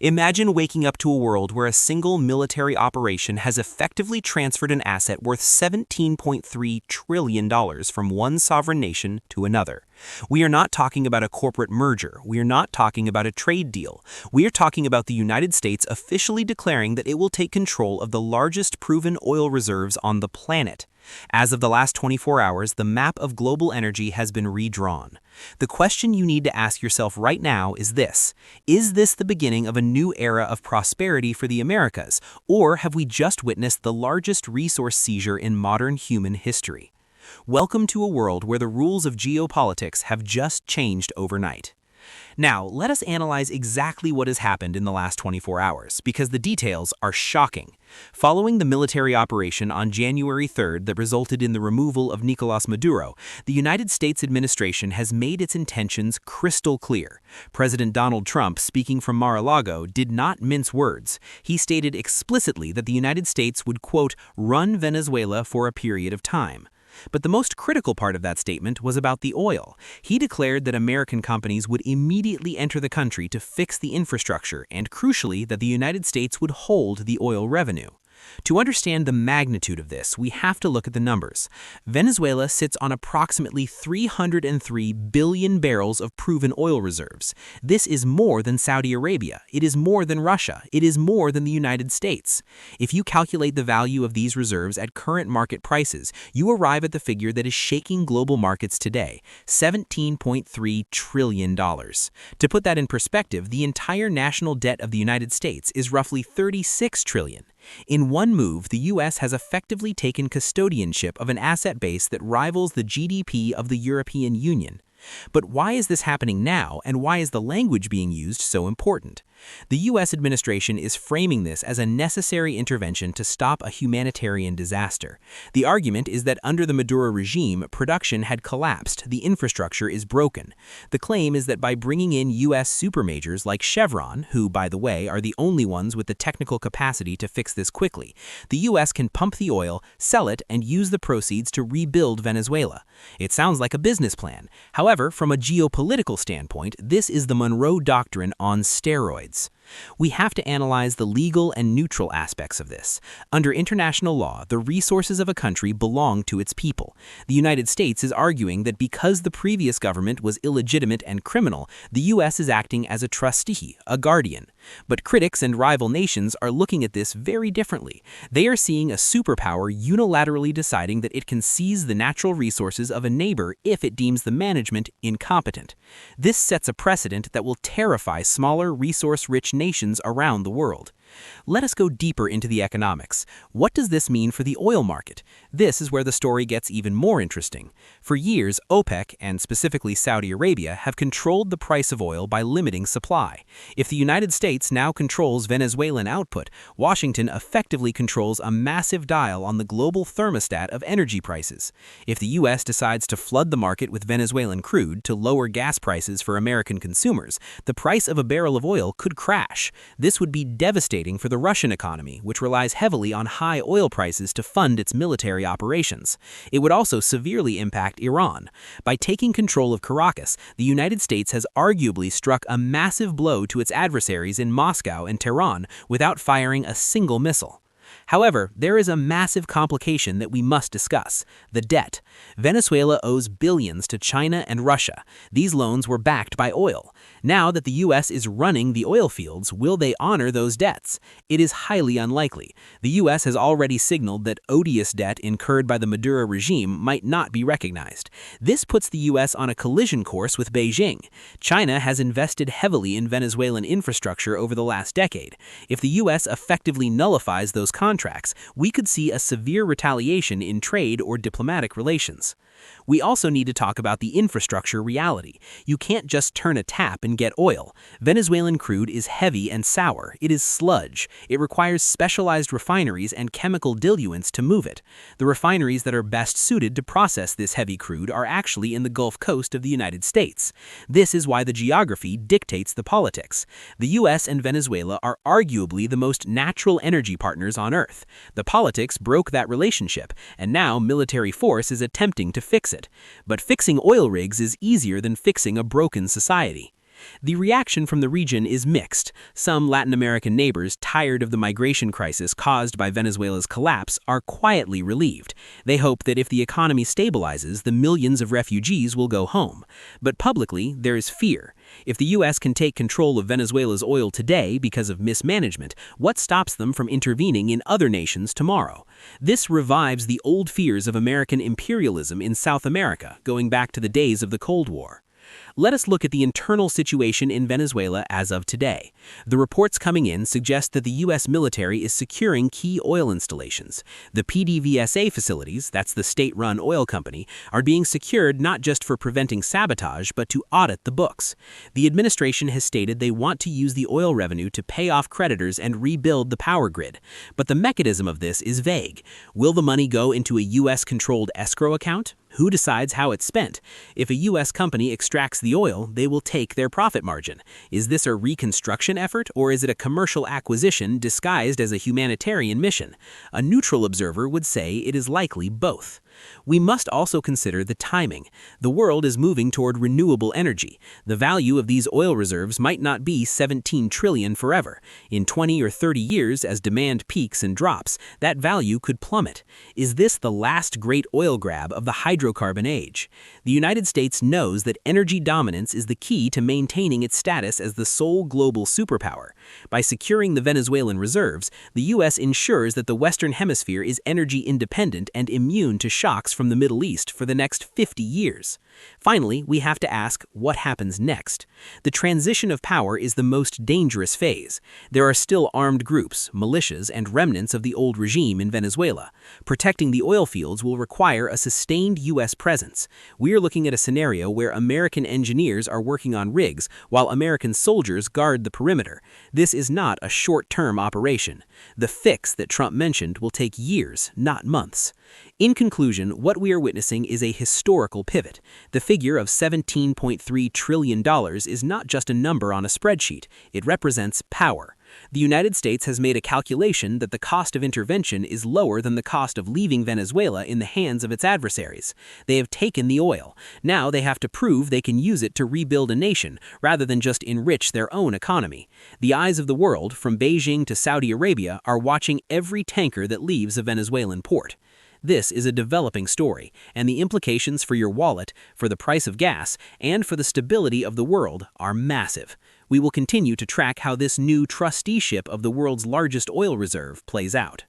Imagine waking up to a world where a single military operation has effectively transferred an asset worth $17.3 trillion from one sovereign nation to another. We are not talking about a corporate merger. We are not talking about a trade deal. We are talking about the United States officially declaring that it will take control of the largest proven oil reserves on the planet. As of the last 24 hours, the map of global energy has been redrawn. The question you need to ask yourself right now is this: is this the beginning of a new era of prosperity for the Americas, or have we just witnessed the largest resource seizure in modern human history? Welcome to a world where the rules of geopolitics have just changed overnight. Now, let us analyze exactly what has happened in the last 24 hours, because the details are shocking. Following the military operation on January 3rd that resulted in the removal of Nicolás Maduro, the United States administration has made its intentions crystal clear. President Donald Trump, speaking from Mar-a-Lago, did not mince words. He stated explicitly that the United States would, quote, run Venezuela for a period of time. But the most critical part of that statement was about the oil. He declared that American companies would immediately enter the country to fix the infrastructure and, crucially, that the United States would hold the oil revenue. To understand the magnitude of this, we have to look at the numbers. Venezuela sits on approximately 303 billion barrels of proven oil reserves. This is more than Saudi Arabia. It is more than Russia. It is more than the United States. If you calculate the value of these reserves at current market prices, you arrive at the figure that is shaking global markets today: $17.3 trillion. To put that in perspective, the entire national debt of the United States is roughly $36 trillion. In one move, the U.S. has effectively taken custodianship of an asset base that rivals the GDP of the European Union. But why is this happening now, and why is the language being used so important? The U.S. administration is framing this as a necessary intervention to stop a humanitarian disaster. The argument is that under the Maduro regime, production had collapsed, the infrastructure is broken. The claim is that by bringing in U.S. supermajors like Chevron, who, by the way, are the only ones with the technical capacity to fix this quickly, the U.S. can pump the oil, sell it, and use the proceeds to rebuild Venezuela. It sounds like a business plan. However, from a geopolitical standpoint, this is the Monroe Doctrine on steroids. We have to analyze the legal and neutral aspects of this. Under international law, the resources of a country belong to its people. The United States is arguing that because the previous government was illegitimate and criminal, the U.S. is acting as a trustee, a guardian. But critics and rival nations are looking at this very differently. They are seeing a superpower unilaterally deciding that it can seize the natural resources of a neighbor if it deems the management incompetent. This sets a precedent that will terrify smaller, resource-rich nations around the world. Let us go deeper into the economics. What does this mean for the oil market? This is where the story gets even more interesting. For years, OPEC, and specifically Saudi Arabia, have controlled the price of oil by limiting supply. If the United States now controls Venezuelan output, Washington effectively controls a massive dial on the global thermostat of energy prices. If the U.S. decides to flood the market with Venezuelan crude to lower gas prices for American consumers, the price of a barrel of oil could crash. This would be devastating for the Russian economy, which relies heavily on high oil prices to fund its military operations. It would also severely impact Iran. By taking control of Caracas, the United States has arguably struck a massive blow to its adversaries in Moscow and Tehran without firing a single missile. However, there is a massive complication that we must discuss: the debt. Venezuela owes billions to China and Russia. These loans were backed by oil. Now that the U.S. is running the oil fields, will they honor those debts? It is highly unlikely. The U.S. has already signaled that odious debt incurred by the Maduro regime might not be recognized. This puts the U.S. on a collision course with Beijing. China has invested heavily in Venezuelan infrastructure over the last decade. If the U.S. effectively nullifies those contracts, we could see a severe retaliation in trade or diplomatic relations. We also need to talk about the infrastructure reality. You can't just turn a tap and get oil. Venezuelan crude is heavy and sour. It is sludge. It requires specialized refineries and chemical diluents to move it. The refineries that are best suited to process this heavy crude are actually in the Gulf Coast of the United States. This is why the geography dictates the politics. The U.S. and Venezuela are arguably the most natural energy partners on Earth. The politics broke that relationship, and now military force is attempting to fix it. But fixing oil rigs is easier than fixing a broken society. The reaction from the region is mixed. Some Latin American neighbors, tired of the migration crisis caused by Venezuela's collapse, are quietly relieved. They hope that if the economy stabilizes, the millions of refugees will go home. But publicly, there is fear. If the U.S. can take control of Venezuela's oil today because of mismanagement, what stops them from intervening in other nations tomorrow? This revives the old fears of American imperialism in South America, going back to the days of the Cold War. Let us look at the internal situation in Venezuela as of today. The reports coming in suggest that the U.S. military is securing key oil installations. The PDVSA facilities, that's the state-run oil company, are being secured not just for preventing sabotage, but to audit the books. The administration has stated they want to use the oil revenue to pay off creditors and rebuild the power grid. But the mechanism of this is vague. Will the money go into a U.S.-controlled escrow account? Who decides how it's spent? If a U.S. company extracts the oil, they will take their profit margin. Is this a reconstruction effort, or is it a commercial acquisition disguised as a humanitarian mission? A neutral observer would say it is likely both. We must also consider the timing. The world is moving toward renewable energy. The value of these oil reserves might not be 17 trillion forever. In 20 or 30 years, as demand peaks and drops, that value could plummet. Is this the last great oil grab of the hydrocarbon age? The United States knows that energy dominance is the key to maintaining its status as the sole global superpower. By securing the Venezuelan reserves, the U.S. ensures that the Western Hemisphere is energy independent and immune to shocks from the Middle East for the next 50 years. Finally, we have to ask, what happens next? The transition of power is the most dangerous phase. There are still armed groups, militias, and remnants of the old regime in Venezuela. Protecting the oil fields will require a sustained U.S. presence. We are looking at a scenario where American engineers are working on rigs while American soldiers guard the perimeter. This is not a short-term operation. The fix that Trump mentioned will take years, not months. In conclusion, what we are witnessing is a historical pivot. The figure of $17.3 trillion is not just a number on a spreadsheet. It represents power. The United States has made a calculation that the cost of intervention is lower than the cost of leaving Venezuela in the hands of its adversaries. They have taken the oil. Now they have to prove they can use it to rebuild a nation, rather than just enrich their own economy. The eyes of the world, from Beijing to Saudi Arabia, are watching every tanker that leaves a Venezuelan port. This is a developing story, and the implications for your wallet, for the price of gas, and for the stability of the world are massive. We will continue to track how this new trusteeship of the world's largest oil reserve plays out.